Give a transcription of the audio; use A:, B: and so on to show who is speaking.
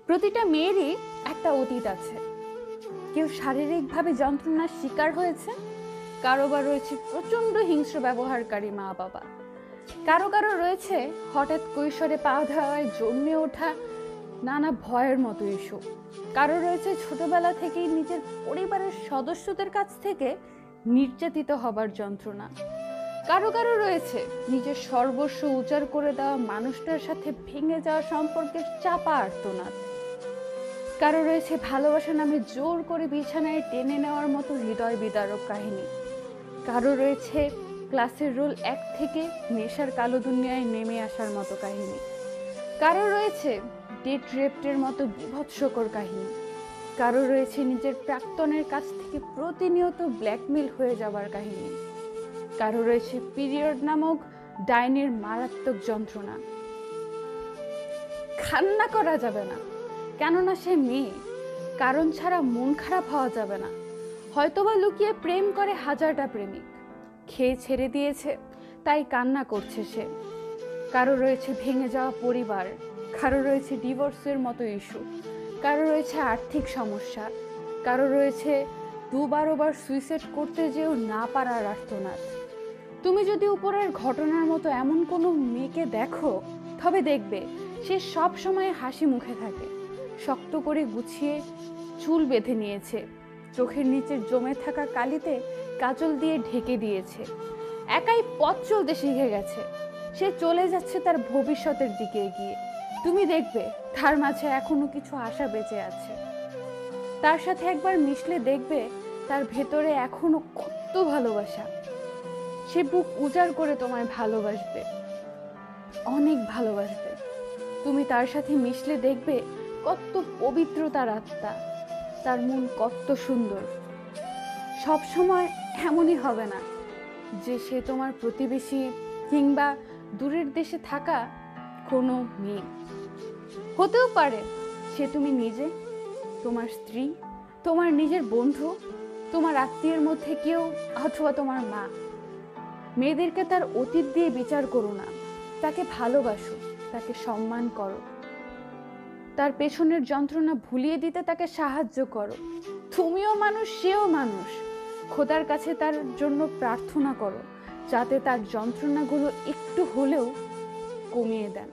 A: প্রতিটা মেয়েরই একটা অতীত আছে। কেউ শারীরিকভাবে যন্ত্রণার শিকার হয়েছে, কারো বা রয়েছে প্রচন্ড হিংস্র ব্যবহারকারী মা বাবা, কারো কারো রয়েছে হঠাৎ কৈশোরে পা ধাওয়ায় জন্মে ওঠা নানা ভয়ের মতো ইস্যু, কারো রয়েছে ছোটবেলা থেকেই নিজের পরিবারের সদস্যদের কাছ থেকে নির্যাতিত হবার যন্ত্রণা, কারো কারো রয়েছে নিজের সর্বস্ব উজাড় করে দেওয়া মানুষটার সাথে ভেঙে যাওয়া সম্পর্কের চাপা আর্তনাদ, কারো রয়েছে ভালোবাসা নামে জোর করে বিছানায় টেনে নেওয়ার মতো হৃদয় বিদারক কাহিনী, কারো রয়েছে ক্লাসের রোল 1 থেকে নেশার কালো দুনিয়ায় নেমে আসার মতো কাহিনী, কারো রয়েছে ডেট রেপ্টের মতো বিভৎসকর কাহিনী, কারো রয়েছে নিজের প্রাক্তনের কাছ থেকে প্রতিনিয়ত ব্ল্যাকমেল হয়ে যাবার কাহিনী, কারো রয়েছে পিরিয়ড নামক ডাইনির মারাত্মক যন্ত্রণা। কান্না করা যাবে না, কেননা সে মেয়ে। কারণ ছাড়া মন খারাপ হওয়া যাবে না। হয়তোবা লুকিয়ে প্রেম করে হাজারটা প্রেমিক, খেয়ে ছেড়ে দিয়েছে তাই কান্না করছে সে। কারো রয়েছে ভেঙে যাওয়া পরিবার, কারো রয়েছে ডিভোর্সের মতো ইস্যু, কারো রয়েছে আর্থিক সমস্যা, কারো রয়েছে দুবার সুইসাইড করতে যেও না পারার আর্তনাদ। তুমি যদি উপরের ঘটনার মতো এমন কোনো মেয়েকে দেখো, তবে দেখবে সে সব সময় হাসি মুখে থাকে, শক্ত করে গুছিয়ে চুল বেঁধে নিয়েছে, চোখের নিচে জমে থাকা কালিতে কাজল দিয়ে ঢেকে দিয়েছে, একাই পথ চলতে শিখে গেছে। সে চলে যাচ্ছে তার ভবিষ্যতের দিকে এগিয়ে। তুমি দেখবে তার মাঝে এখনো কিছু আশা বেঁচে আছে। তার সাথে একবার মিশলে দেখবে তার ভেতরে এখনো কত ভালোবাসা। সে বুক উজাড় করে তোমায় ভালোবাসবে, অনেক ভালোবাসবে। তুমি তার সাথে মিশলে দেখবে কত পবিত্র তার আত্মা, তার মন কত সুন্দর। সব সময় এমনই হবে না যে সে তোমার প্রতিবেশী কিংবা দূরের দেশে থাকা কোনো মেয়ে। হতেও পারে সে তুমি নিজে, তোমার স্ত্রী, তোমার নিজের বন্ধু, তোমার আত্মীয়ের মধ্যে কেউ, অথবা তোমার মা। মেয়েদেরকে তার অতীত দিয়ে বিচার করো না, তাকে ভালোবাসো, তাকে সম্মান করো, তার পেছনের যন্ত্রণা ভুলিয়ে দিতে তাকে সাহায্য করো। তুমিও মানুষ, সেও মানুষ। খোদার কাছে তার জন্য প্রার্থনা করো যাতে তার যন্ত্রণাগুলো একটু হলেও কমিয়ে দেন।